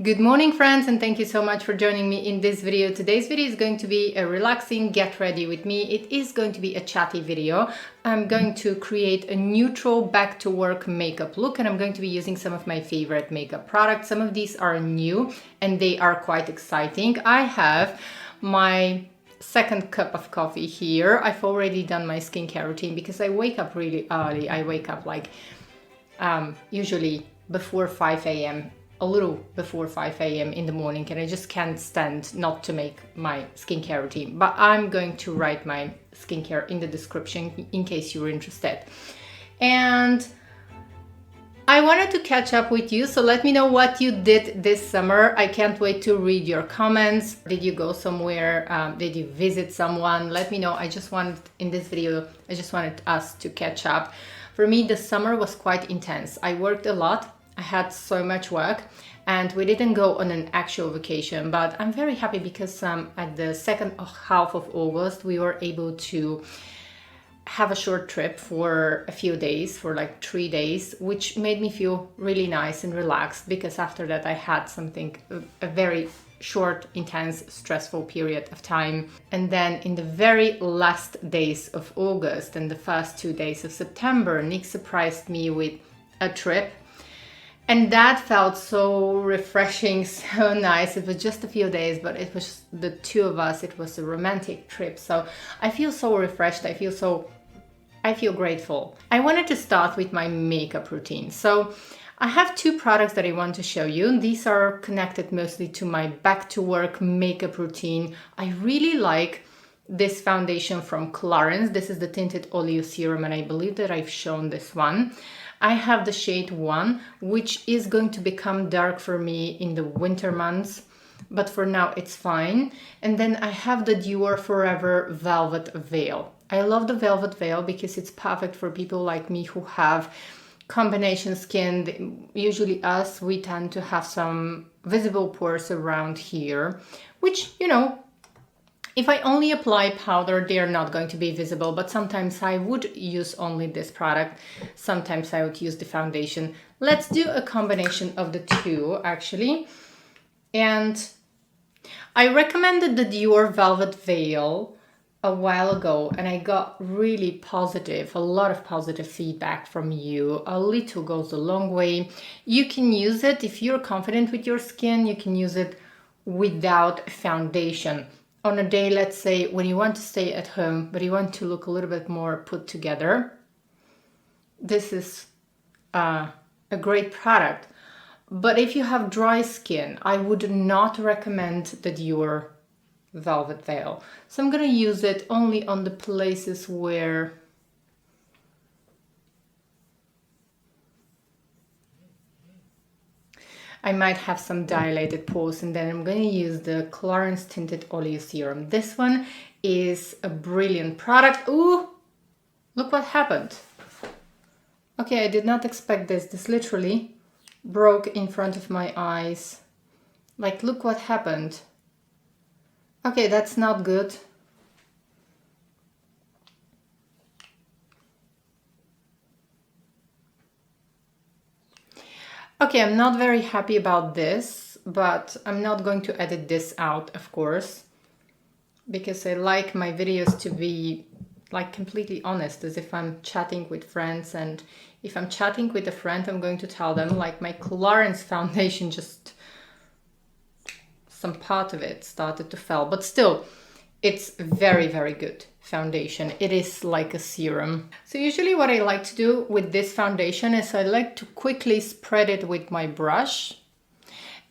Good morning, friends, and thank you so much for joining me in this video. Today's video is going to be a relaxing get ready with me. It is going to be a chatty video. I'm going to create a neutral back to work makeup look, and I'm going to be using some of my favorite makeup products. Some of these are new and they are quite exciting. I have my second cup of coffee here. I've already done my skincare routine because I wake up really early. I wake up like usually before 5 a.m. a little before 5 a.m. in the morning, and I just can't stand not to make my skincare routine. But I'm going to write my skincare in the description in case you're interested. And I wanted to catch up with you, so let me know what you did this summer. I can't wait to read your comments. Did you go somewhere? Did you visit someone? Let me know. In this video, I just wanted us to catch up. For me, the summer was quite intense. I worked a lot. I had so much work and we didn't go on an actual vacation, but I'm very happy because at the second half of August, we were able to have a short trip for a few days, for like 3 days, which made me feel really nice and relaxed because after that I had a very short, intense, stressful period of time. And then in the very last days of August and the first 2 days of September, Nick surprised me with a trip. And that felt so refreshing, so nice. It was just a few days, but it was the two of us. It was a romantic trip. So I feel so refreshed. I feel grateful. I wanted to start with my makeup routine. So I have two products that I want to show you. These are connected mostly to my back to work makeup routine. I really like this foundation from Clarins. This is the Tinted Oleo Serum, and I believe that I've shown this one. I have the shade 1, which is going to become dark for me in the winter months, but for now it's fine. And then I have the Dior Forever Velvet Veil. I love the Velvet Veil because it's perfect for people like me who have combination skin. Usually us, we tend to have some visible pores around here, which, if I only apply powder, they are not going to be visible, but sometimes I would use only this product. Sometimes I would use the foundation. Let's do a combination of the two, actually. And I recommended the Dior Velvet Veil a while ago, and I got a lot of positive feedback from you. A little goes a long way. You can use it if you're confident with your skin. You can use it without foundation. On a day, let's say, when you want to stay at home, but you want to look a little bit more put together, this is a great product. But if you have dry skin, I would not recommend the Dior Velvet Veil. So I'm going to use it only on the places where I might have some dilated pores, and then I'm going to use the Clarins Tinted Oleo Serum. This one is a brilliant product. Ooh, look what happened. Okay, I did not expect this. This literally broke in front of my eyes. Like, look what happened. Okay, that's not good. Okay, I'm not very happy about this, but I'm not going to edit this out, of course, because I like my videos to be like completely honest, as if I'm chatting with friends. And if I'm chatting with a friend, I'm going to tell them like my Clarins foundation, just some part of it started to fall, but still, it's very, very good foundation. It is like a serum. So usually what I like to do with this foundation is I like to quickly spread it with my brush.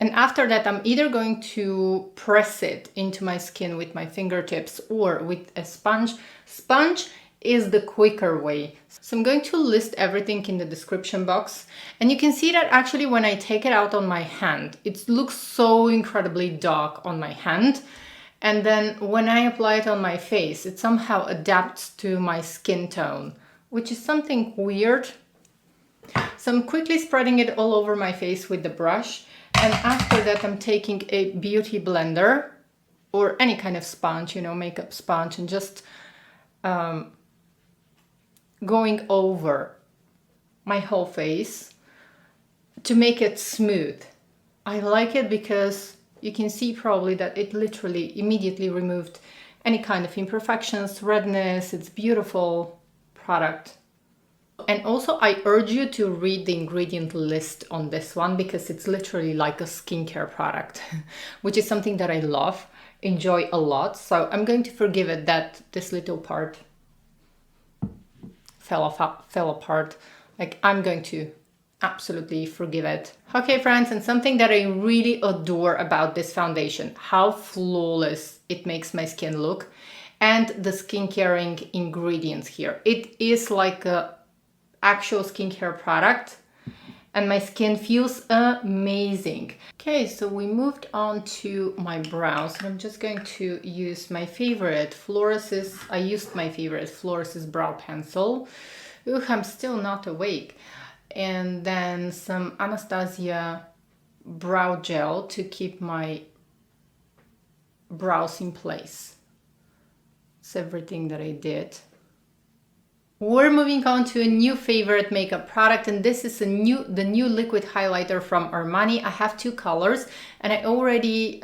And after that, I'm either going to press it into my skin with my fingertips or with a sponge. Sponge is the quicker way. So I'm going to list everything in the description box. And you can see that actually when I take it out on my hand, it looks so incredibly dark on my hand. And then when I apply it on my face, it somehow adapts to my skin tone, which is something weird. So I'm quickly spreading it all over my face with the brush. And after that, I'm taking a beauty blender or any kind of sponge, makeup sponge, and just going over my whole face to make it smooth. I like it because you can see probably that it literally immediately removed any kind of imperfections, redness. It's beautiful product. And also I urge you to read the ingredient list on this one because it's literally like a skincare product, which is something that I love, enjoy a lot. So I'm going to forgive it that this little part fell apart. Like, I'm going to absolutely forgive it. Okay, friends, and something that I really adore about this foundation, how flawless it makes my skin look, and the skincaring ingredients here. It is like a actual skincare product and my skin feels amazing. Okay, so we moved on to my brows, and I'm just going to use my favorite Floris's brow pencil. Ooh, I'm still not awake. And then some Anastasia brow gel to keep my brows in place. It's everything that I did. We're moving on to a new favorite makeup product, and this is the new liquid highlighter from Armani. I have two colors, and I already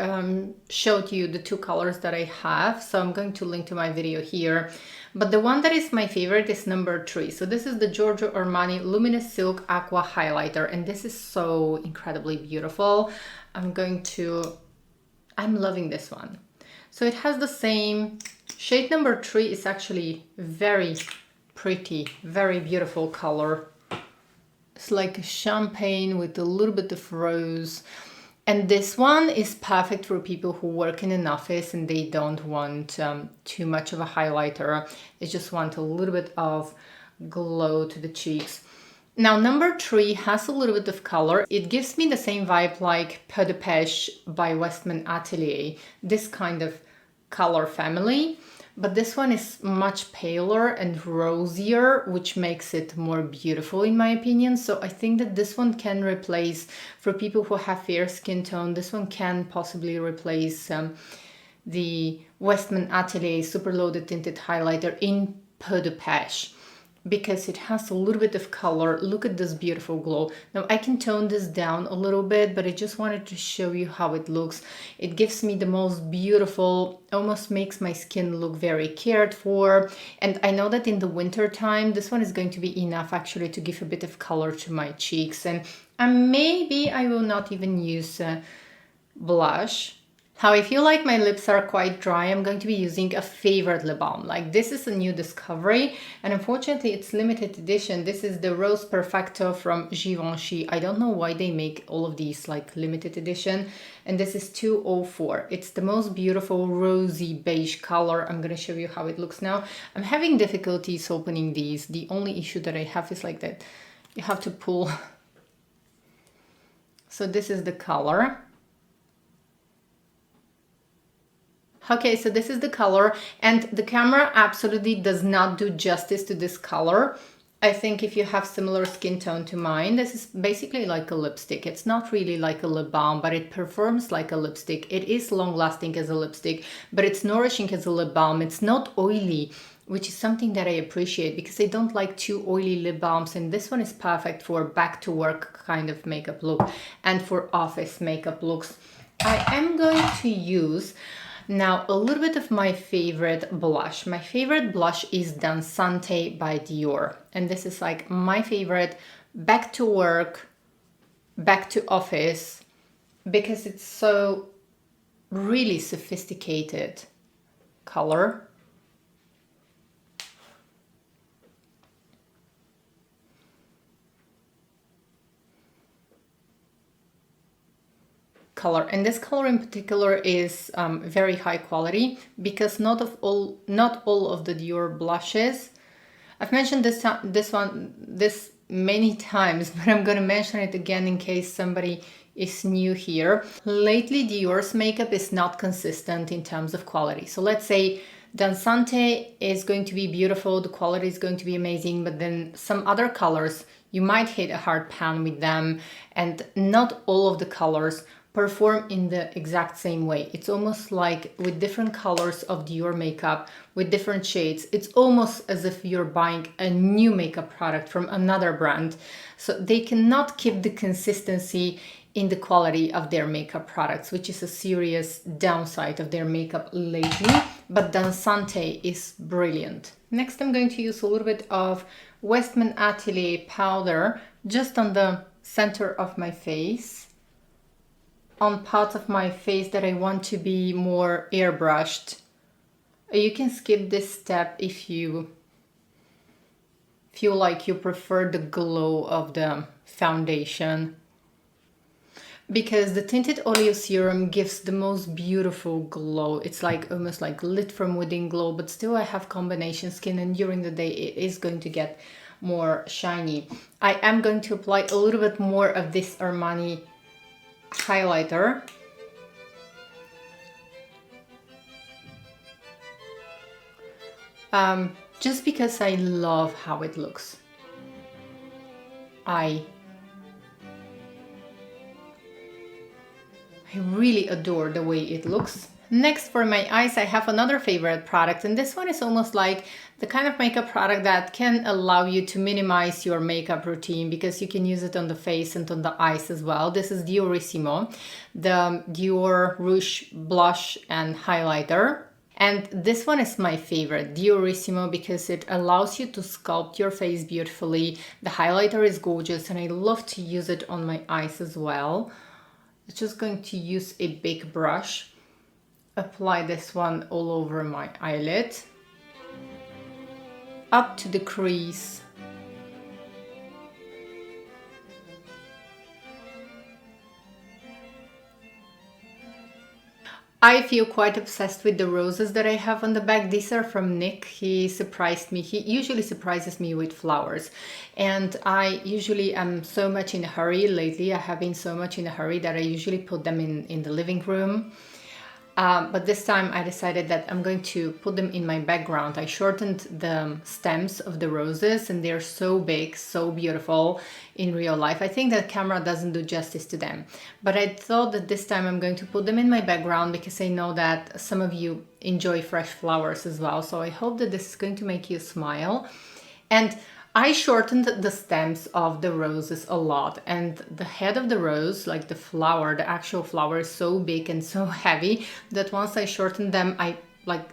showed you the two colors that I have, so I'm going to link to my video here. But the one that is my favorite is number 3. So this is the Giorgio Armani Luminous Silk Aqua Highlighter, and this is so incredibly beautiful. I'm loving this one. So it has the same shade. Number 3 is actually very pretty, very beautiful color. It's like a champagne with a little bit of rose. And this one is perfect for people who work in an office and they don't want too much of a highlighter. They just want a little bit of glow to the cheeks. Now, number 3 has a little bit of color. It gives me the same vibe like Peu de Pêche by Westman Atelier, this kind of color family. But this one is much paler and rosier, which makes it more beautiful in my opinion. So I think that this one can replace, for people who have fair skin tone, this one can possibly replace the Westman Atelier Super Loaded Tinted Highlighter in Peu de Pêche, because it has a little bit of color. Look at this beautiful glow. Now I can tone this down a little bit, but I just wanted to show you how it looks. It gives me the most beautiful, almost makes my skin look very cared for. And I know that in the winter time, this one is going to be enough actually to give a bit of color to my cheeks. And maybe I will not even use blush. How I feel like my lips are quite dry, I'm going to be using a favorite lip balm. Like, this is a new discovery, and unfortunately it's limited edition. This is the Rose Perfecto from Givenchy. I don't know why they make all of these like limited edition. And this is 204. It's the most beautiful rosy beige color. I'm gonna show you how it looks now. I'm having difficulties opening these. The only issue that I have is like that you have to pull. So this is the color. Okay, so this is the color, and the camera absolutely does not do justice to this color. I think if you have similar skin tone to mine, this is basically like a lipstick. It's not really like a lip balm, but it performs like a lipstick. It is long lasting as a lipstick, but it's nourishing as a lip balm. It's not oily, which is something that I appreciate because I don't like too oily lip balms, and this one is perfect for back to work kind of makeup look and for office makeup looks. I am going to use now a little bit of my favorite blush. My favorite blush is Dansante by Dior. And this is like my favorite back to work, back to office, because it's so really sophisticated color. Color, and this color in particular is very high quality, because not all of the Dior blushes, I've mentioned this many times, but I'm gonna mention it again in case somebody is new here. Lately Dior's makeup is not consistent in terms of quality. So let's say Dansante is going to be beautiful, the quality is going to be amazing, but then some other colors, you might hit a hard pan with them, and not all of the colors perform in the exact same way. It's almost like with different colors of Dior makeup, with different shades, it's almost as if you're buying a new makeup product from another brand. So they cannot keep the consistency in the quality of their makeup products, which is a serious downside of their makeup lately, but Dansante is brilliant. Next, I'm going to use a little bit of Westman Atelier powder just on the center of my face, on parts of my face that I want to be more airbrushed. You can skip this step if you feel like you prefer the glow of the foundation, because the tinted oleo serum gives the most beautiful glow. It's like almost like lit from within glow, but still I have combination skin, and during the day it is going to get more shiny. I am going to apply a little bit more of this Armani highlighter. Just because I love how it looks. I really adore the way it looks. Next, for my eyes, I have another favorite product, and this one is almost like the kind of makeup product that can allow you to minimize your makeup routine, because you can use it on the face and on the eyes as well. This is Diorissimo, the Dior Rouge Blush and Highlighter. And this one is my favorite, Diorissimo, because it allows you to sculpt your face beautifully. The highlighter is gorgeous, and I love to use it on my eyes as well. I'm just going to use a big brush, apply this one all over my eyelid, up to the crease. I feel quite obsessed with the roses that I have on the back. These are from Nick. He surprised me. He usually surprises me with flowers. And I usually am so much in a hurry. Lately, I have been so much in a hurry that I usually put them in the living room. But this time I decided that I'm going to put them in my background. I shortened the stems of the roses, and they're so big, so beautiful in real life. I think that camera doesn't do justice to them. But I thought that this time I'm going to put them in my background, because I know that some of you enjoy fresh flowers as well. So I hope that this is going to make you smile. And I shortened the stems of the roses a lot, and the head of the rose, like the flower, the actual flower, is so big and so heavy that once I shortened them,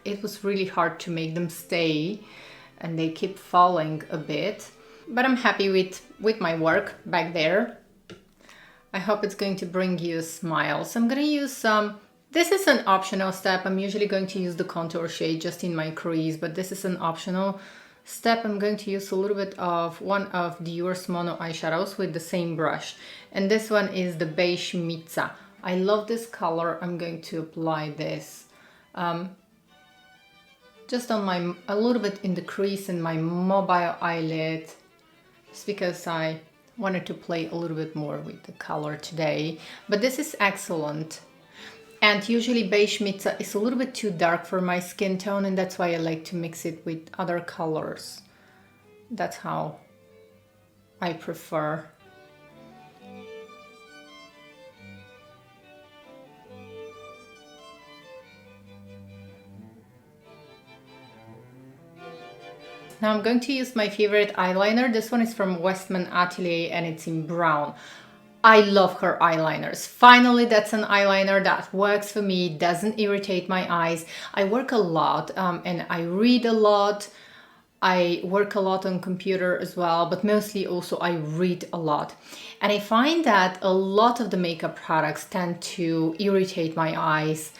it was really hard to make them stay, and they keep falling a bit. But I'm happy with my work back there. I hope it's going to bring you a smile. So I'm going to use some, this is an optional step. I'm usually going to use the contour shade just in my crease, but this is an optional step. I'm going to use a little bit of one of Dior's mono eyeshadows with the same brush, and this one is the beige Mitza. I love this color. I'm going to apply this just on a little bit in the crease in my mobile eyelid, just because I wanted to play a little bit more with the color today. But this is excellent. And usually beige Mitza is a little bit too dark for my skin tone, and that's why I like to mix it with other colors. That's how I prefer. Now I'm going to use my favorite eyeliner. This one is from Westman Atelier, and it's in brown. I love her eyeliners. Finally, that's an eyeliner that works for me, doesn't irritate my eyes. I work a lot and I read a lot. I work a lot on computer as well, but mostly also I read a lot. And I find that a lot of the makeup products tend to irritate my eyes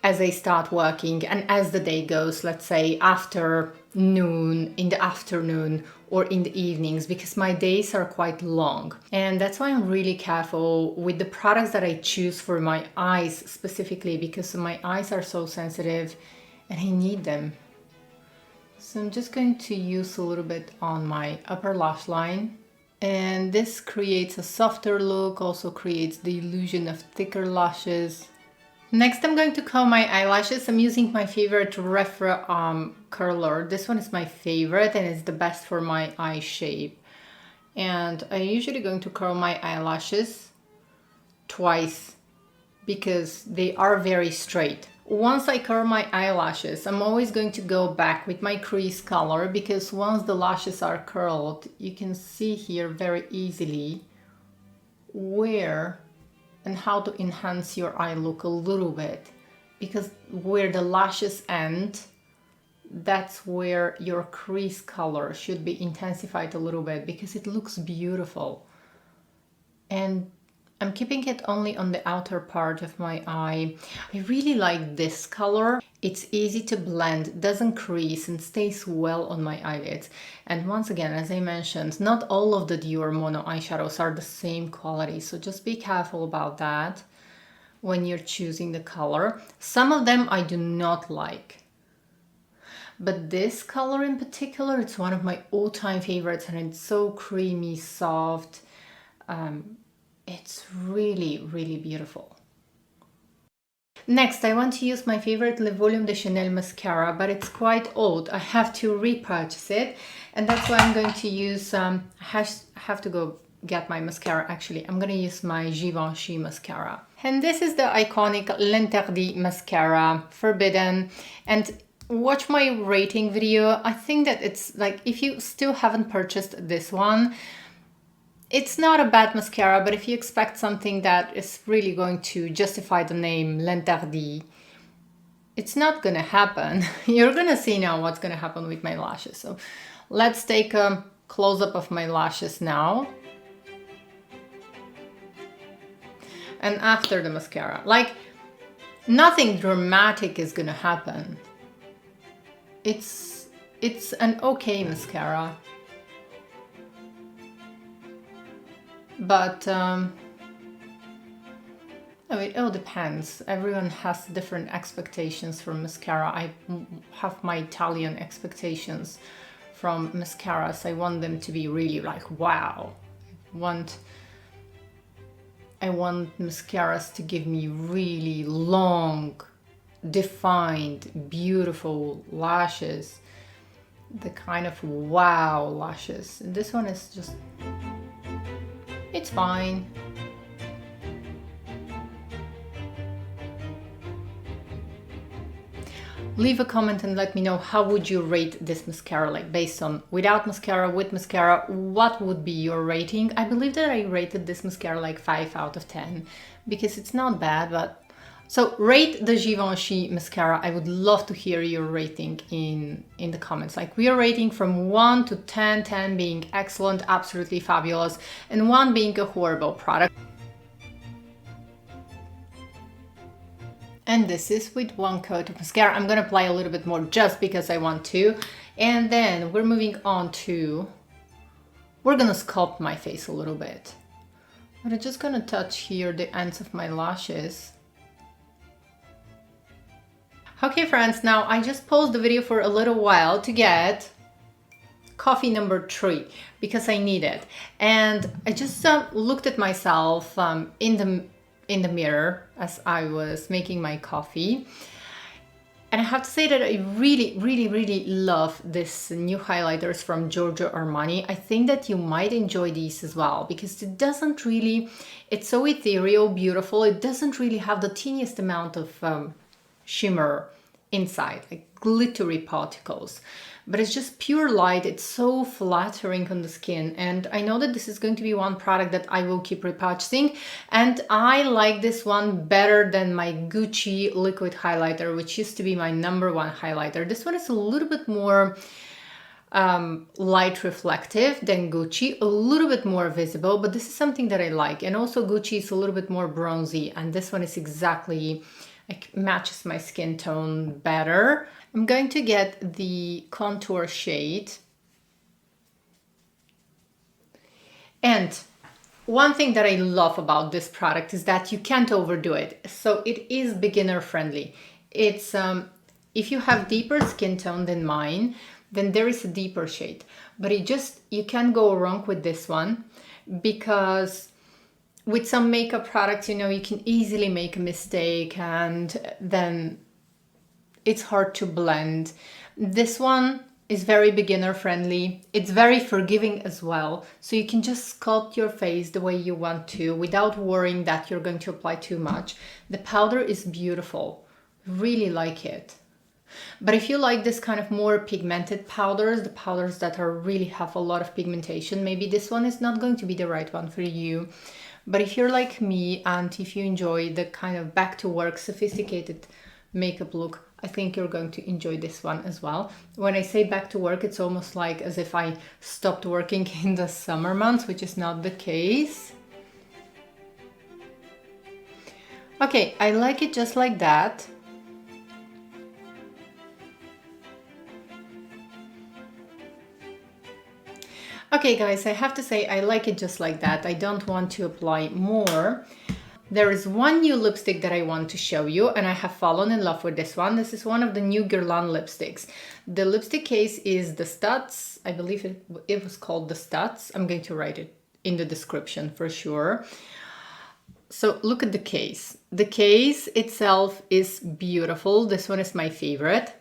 as I start working and as the day goes, let's say after noon, in the afternoon or in the evenings, because my days are quite long. And that's why I'm really careful with the products that I choose for my eyes specifically, because my eyes are so sensitive and I need them. So I'm just going to use a little bit on my upper lash line. And this creates a softer look, also creates the illusion of thicker lashes. Next, I'm going to curl my eyelashes. I'm using my favorite Refra curler. This one is my favorite and it's the best for my eye shape. And I'm usually going to curl my eyelashes twice because they are very straight. Once I curl my eyelashes, I'm always going to go back with my crease color, because once the lashes are curled, you can see here very easily where and how to enhance your eye look a little bit, because where the lashes end, that's where your crease color should be intensified a little bit, because it looks beautiful. And I'm keeping it only on the outer part of my eye. I really like this color. It's easy to blend, doesn't crease, and stays well on my eyelids. And once again, as I mentioned, not all of the Dior Mono eyeshadows are the same quality, so just be careful about that when you're choosing the color. Some of them I do not like, but this color in particular, it's one of my all-time favorites, and it's so creamy, soft. It's really, really beautiful. Next, I want to use my favorite Le Volume de Chanel mascara, but it's quite old. I have to repurchase it, and that's why I'm going to use, I have to go get my mascara actually. I'm going to use my Givenchy mascara. And this is the iconic L'Interdit mascara, Forbidden. And watch my rating video. I think that it's like, if you still haven't purchased this one, it's not a bad mascara, but if you expect something that is really going to justify the name L'Interdit, it's not gonna happen. You're gonna see now what's gonna happen with my lashes. So let's take a close-up of my lashes now. And after the mascara, like nothing dramatic is gonna happen. It's an okay mascara. But it all depends. Everyone has different expectations from mascara. I have my Italian expectations from mascaras. I want them to be really like, wow. I want mascaras to give me really long, defined, beautiful lashes. The kind of wow lashes. And this one is just, it's fine. Leave a comment and let me know how would you rate this mascara, like based on without mascara, with mascara, what would be your rating? I believe that I rated this mascara like 5 out of 10 because it's not bad, but so rate the Givenchy mascara. I would love to hear your rating in the comments. Like we are rating from 1 to 10, 10 being excellent, absolutely fabulous, and 1 being a horrible product. And this is with 1 coat of mascara. I'm gonna apply a little bit more just because I want to. And then we're moving on to, we're gonna sculpt my face a little bit. But I'm just gonna touch here the ends of my lashes. Okay friends, now I just paused the video for a little while to get coffee number 3 because I need it. And I just looked at myself in the mirror as I was making my coffee. And I have to say that I really, really, really love this new highlighters from Giorgio Armani. I think that you might enjoy these as well because it doesn't really, it's so ethereal, beautiful. It doesn't really have the teeniest amount of shimmer inside, like glittery particles, but it's just pure light. It's so flattering on the skin, and I know that this is going to be one product that I will keep repurchasing, and I like this one better than my Gucci liquid highlighter, which used to be my #1 highlighter. This one is a little bit more light reflective than Gucci, a little bit more visible, but this is something that I like. And also Gucci is a little bit more bronzy, and this one is exactly like matches my skin tone better. I'm going to get the contour shade. And one thing that I love about this product is that you can't overdo it. So it is beginner friendly. It's if you have deeper skin tone than mine, then there is a deeper shade. But you can't go wrong with this one, because with some makeup products, you know, you can easily make a mistake and then it's hard to blend. This one is very beginner friendly. It's very forgiving as well. So you can just sculpt your face the way you want to without worrying that you're going to apply too much. The powder is beautiful. Really like it. But if you like this kind of more pigmented powders, the powders that really have a lot of pigmentation, maybe this one is not going to be the right one for you. But if you're like me and if you enjoy the kind of back to work, sophisticated makeup look, I think you're going to enjoy this one as well. When I say back to work, it's almost like as if I stopped working in the summer months, which is not the case. Okay, I like it just like that. Okay guys, I have to say I like it just like that. I don't want to apply more. There is one new lipstick that I want to show you, and I have fallen in love with this one. This is one of the new Guerlain lipsticks. The lipstick case is the Studs. I believe it was called the Studs. I'm going to write it in the description for sure. So look at the case. The case itself is beautiful. This one is my favorite.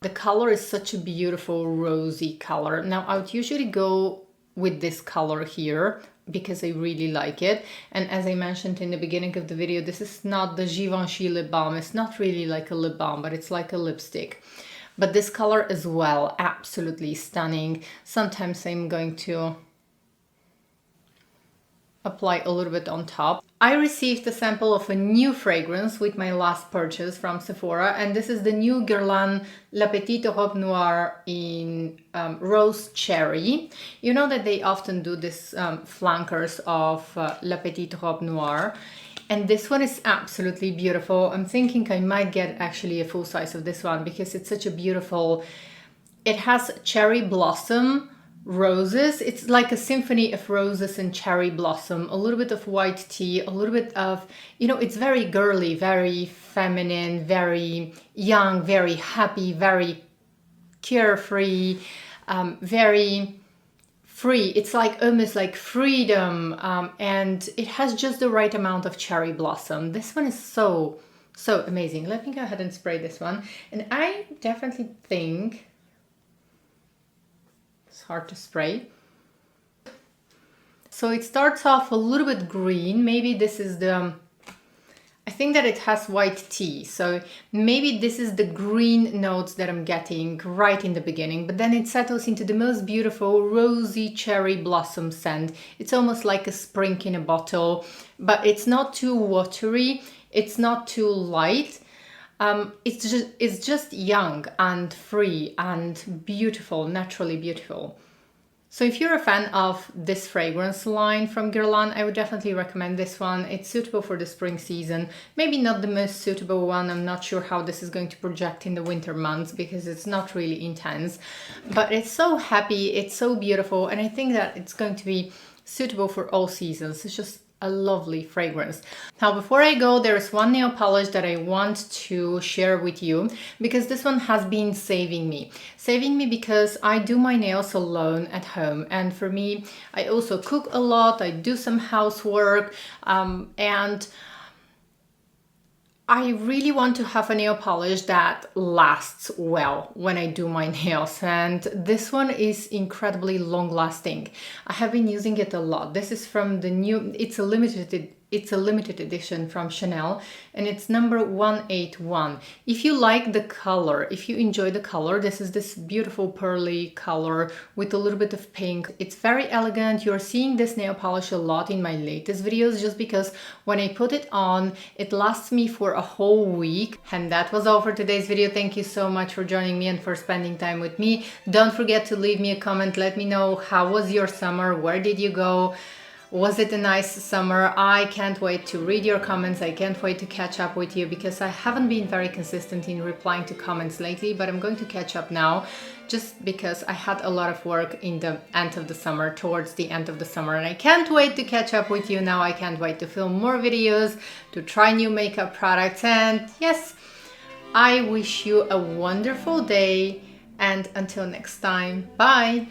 The color is such a beautiful rosy color. Now I would usually go with this color here because I really like it. And as I mentioned in the beginning of the video, this is not the Givenchy lip balm. It's not really like a lip balm, but it's like a lipstick. But this color as well, absolutely stunning. Sometimes I'm going to apply a little bit on top. I received a sample of a new fragrance with my last purchase from Sephora, and this is the new Guerlain La Petite Robe Noire in Rose Cherry. You know that they often do this flankers of La Petite Robe Noire, and this one is absolutely beautiful. I'm thinking I might get actually a full size of this one because it's such a beautiful, it has cherry blossom roses. It's like a symphony of roses and cherry blossom, a little bit of white tea, a little bit of, you know, it's very girly, very feminine, very young, very happy, very carefree, very free. It's like almost like freedom, and it has just the right amount of cherry blossom. This one is so amazing. Let me go ahead and spray this one, and I definitely think hard to spray. So it starts off a little bit green. Maybe this is the, I think that it has white tea. So maybe this is the green notes that I'm getting right in the beginning, but then it settles into the most beautiful rosy cherry blossom scent. It's almost like a spring in a bottle, but it's not too watery. It's not too light. It's just young and free and beautiful, naturally beautiful. So if you're a fan of this fragrance line from Guerlain, I would definitely recommend this one. It's suitable for the spring season. Maybe not the most suitable one. I'm not sure how this is going to project in the winter months because it's not really intense. But it's so happy, it's so beautiful, and I think that it's going to be suitable for all seasons. It's just a lovely fragrance. Now, before I go, there is one nail polish that I want to share with you because this one has been saving me because I do my nails alone at home, and for me, I also cook a lot, I do some housework, and I really want to have a nail polish that lasts well when I do my nails, and this one is incredibly long lasting. I have been using it a lot. This is from the new, it's a limited edition from Chanel, and it's number 181. If you like the color, if you enjoy the color, this is this beautiful pearly color with a little bit of pink. It's very elegant. You're seeing this nail polish a lot in my latest videos just because when I put it on, it lasts me for a whole week. And that was all for today's video. Thank you so much for joining me and for spending time with me. Don't forget to leave me a comment. Let me know, how was your summer? Where did you go? Was it a nice summer? I can't wait to read your comments. I can't wait to catch up with you because I haven't been very consistent in replying to comments lately, but I'm going to catch up now just because I had a lot of work in the end of the summer, towards the end of the summer, and I can't wait to catch up with you now. I can't wait to film more videos, to try new makeup products, and yes, I wish you a wonderful day, and until next time, bye!